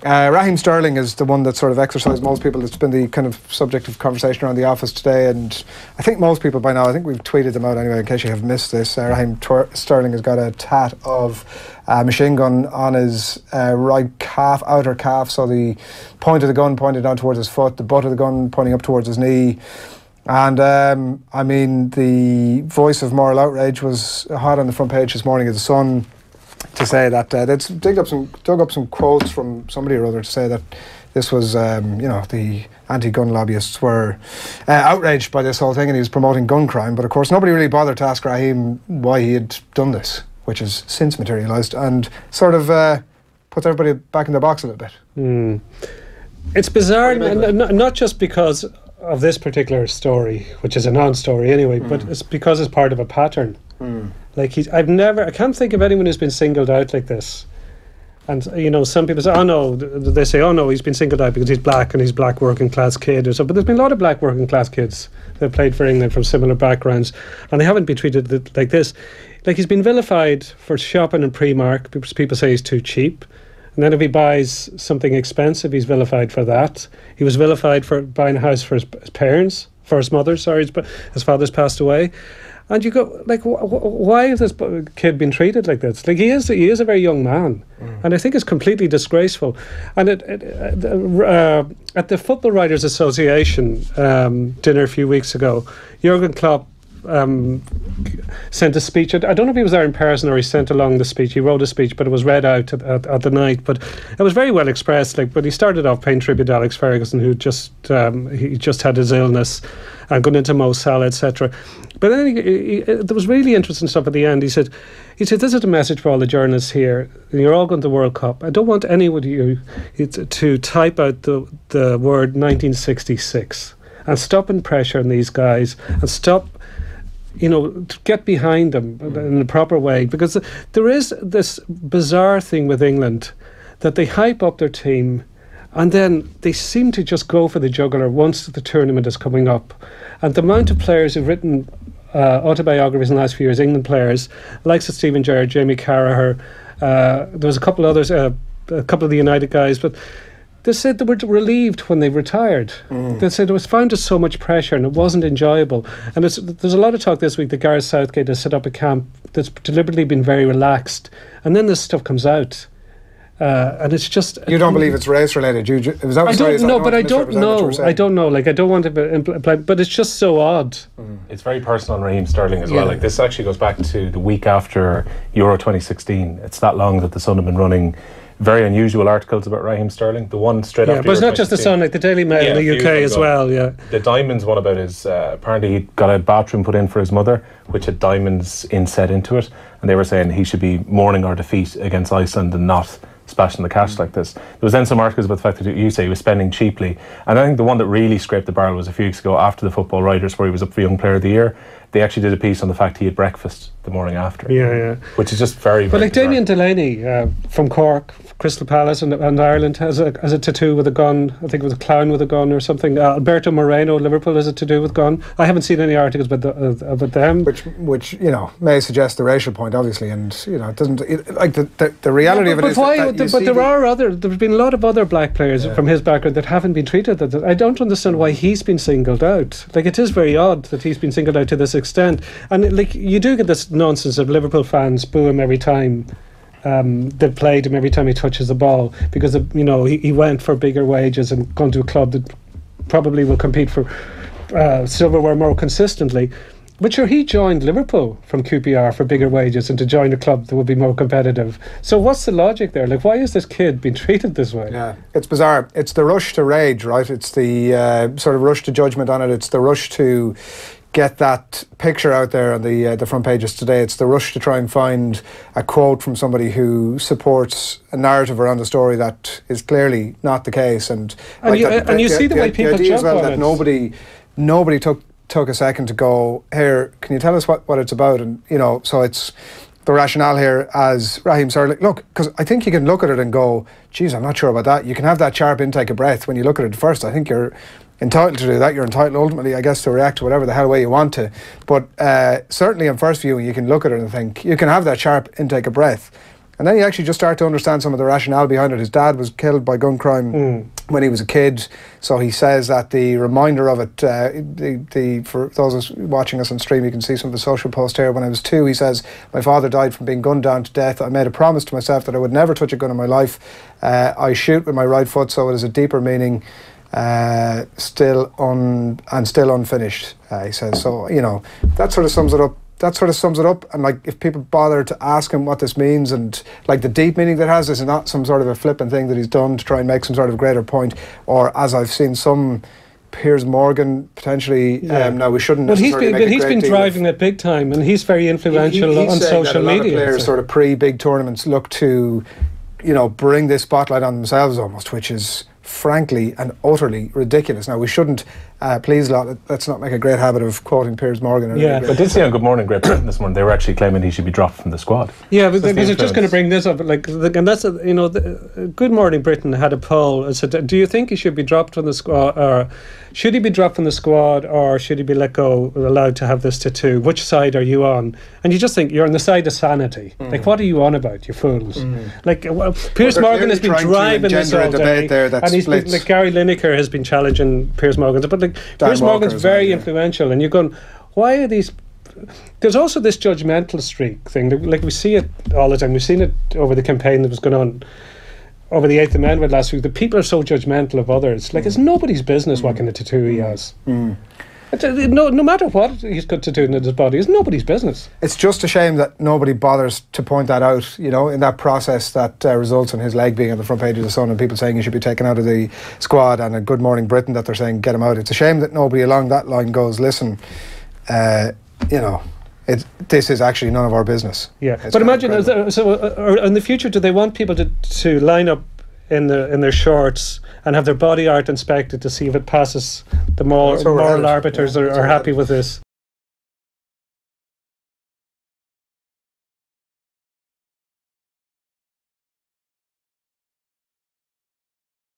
Raheem Sterling is the one that sort of exercised most people. It's been the kind of subject of conversation around the office today, and I think most people by now, I think we've tweeted them out anyway in case you have missed this. Raheem Sterling has got a tat of a machine gun on his right calf, outer calf, so the point of the gun pointed down towards his foot, the butt of the gun pointing up towards his knee. And I mean, the voice of moral outrage was hot on the front page this morning of The Sun, to say that they'd dug up some quotes from somebody or other to say that this was, the anti-gun lobbyists were outraged by this whole thing, and he was promoting gun crime. But of course, nobody really bothered to ask Raheem why he had done this, which has since materialised and sort of puts everybody back in the box a little bit. It's bizarre, not just because of this particular story, which is a non-story anyway, but it's because it's part of a pattern. Like I can't think of anyone who's been singled out like this. And some people say, he's been singled out because he's black and he's black working class kid or so. But there's been a lot of black working class kids that played for England from similar backgrounds, and they haven't been treated like this. Like, he's been vilified for shopping in Primark because people say he's too cheap. And then if he buys something expensive, he's vilified for that. He was vilified for buying a house for his parents, for his mother, but his father's passed away. And you go, like, why has this kid been treated like this? Like, he is a very young man, and I think it's completely disgraceful. And at the Football Writers Association dinner a few weeks ago, Jurgen Klopp sent a speech. I don't know if he was there in person or he sent along the speech. He wrote a speech, but it was read out at the night. But it was very well expressed. But he started off paying tribute to Alex Ferguson, who just had his illness, and going into Mo Salah, etc. But then there was really interesting stuff at the end. He said, "This is a message for all the journalists here. You're all going to the World Cup. I don't want anybody to type out the word 1966 and stop in pressure on these guys and stop." To get behind them in the proper way, because there is this bizarre thing with England that they hype up their team and then they seem to just go for the jugular once the tournament is coming up. And the amount of players who've written autobiographies in the last few years, England players, likes of Stephen Gerrard, Jamie Carragher, there was a couple others, a couple of the United guys, but they said they were relieved when they retired. They said it was found as so much pressure and it wasn't enjoyable. And there's a lot of talk this week that Gareth Southgate has set up a camp that's deliberately been very relaxed. And then this stuff comes out. And it's just... You don't believe it's race related? I don't know, but I don't know. I don't know. Like, I don't want to imply, but it's just so odd. It's very personal on Raheem Sterling as well. Like, this actually goes back to the week after Euro 2016. It's that long that the Sun have been running very unusual articles about Raheem Sterling. The one straight after, but it's not just the Sun, like the Daily Mail in the UK as well. Yeah, the diamonds one about his apparently he got a bathroom put in for his mother, which had diamonds inset into it, and they were saying he should be mourning our defeat against Iceland and not splashing the cash like this. There was then some articles about the fact that you say he was spending cheaply, and I think the one that really scraped the barrel was a few weeks ago after the Football Writers, where he was up for Young Player of the Year. They actually did a piece on the fact he had breakfast the morning after. Yeah. Which is just very, but very like bizarre. Damien Delaney from Cork, Crystal Palace and Ireland has a tattoo with a gun. I think it was a clown with a gun or something. Alberto Moreno, Liverpool, has a tattoo with gun. I haven't seen any articles about them. Which may suggest the racial point, obviously, and it doesn't the reality of it is. But there's been a lot of other black players from his background that haven't been treated. I don't understand why he's been singled out. Like, it is very odd that he's been singled out to this extent. And like, you do get this nonsense of Liverpool fans boo him every time they've played him, every time he touches the ball, because he went for bigger wages and gone to a club that probably will compete for silverware more consistently. But sure, he joined Liverpool from QPR for bigger wages and to join a club that would be more competitive. So what's the logic there? Like, why is this kid being treated this way? Yeah, it's bizarre. It's the rush to rage, right? It's the sort of rush to judgment on it. It's the rush to get that picture out there on the front pages today. It's the rush to try and find a quote from somebody who supports a narrative around the story that is clearly not the case. And you see the way people jump on that it. Nobody took a second to go, here, can you tell us what it's about? And so it's the rationale here as Raheem Sterling. Look, because I think you can look at it and go, geez, I'm not sure about that. You can have that sharp intake of breath when you look at it first. I think you're entitled to do that. You're entitled ultimately, I guess, to react to whatever the hell way you want to. But certainly on first viewing, you can look at it and think, you can have that sharp intake of breath. And then you actually just start to understand some of the rationale behind it. His dad was killed by gun crime when he was a kid, so he says that the reminder of it, for those watching us on stream, you can see some of the social posts here. When I was 2, he says, my father died from being gunned down to death. I made a promise to myself that I would never touch a gun in my life. I shoot with my right foot, so it has a deeper meaning, still unfinished, he says. So, you know, that sort of sums it up. And like, if people bother to ask him what this means and like the deep meaning that has, this is not some sort of a flippant thing that he's done to try and make some sort of greater point, or as I've seen some Piers Morgan potentially. No, we shouldn't. Well, he's been driving it big time, and he's very influential on social media. Of players sort of pre-big tournaments look to, you know, bring this spotlight on themselves almost, which is frankly and utterly ridiculous. Now, we shouldn't, please, let's not make a great habit of quoting Piers Morgan. But did see on Good Morning Great Britain this morning, they were actually claiming he should be dropped from the squad. Yeah, but I was just going to bring this up, like, and that's, you know, Good Morning Britain had a poll and said, do you think he should be dropped from the squad, or should he be dropped from the squad, or should he be let go, allowed to have this tattoo? Which side are you on? And you just think, you're on the side of sanity. Like, what are you on about, you fools? Like, Piers Morgan has been driving this all day, and he's been, like, Gary Lineker has been challenging Piers Morgan, but like, Piers Morgan's very influential, and you're going, why are these... There's also this judgmental streak thing, like, we see it all the time. We've seen it over the campaign that was going on over the 8th Amendment last week, that people are so judgmental of others. Like, it's nobody's business what kind of tattoo he has. No matter what he's got tattooed in his body, it's nobody's business. It's just a shame that nobody bothers to point that out, you know, in that process that results in his leg being on the front page of the Sun and people saying he should be taken out of the squad, and a Good Morning Britain that they're saying get him out. It's a shame that nobody along that line goes, listen, you know, this is actually none of our business. Yeah, but imagine, in the future, do they want people to line up in their shorts and have their body art inspected to see if it passes the moral arbiters are happy with this?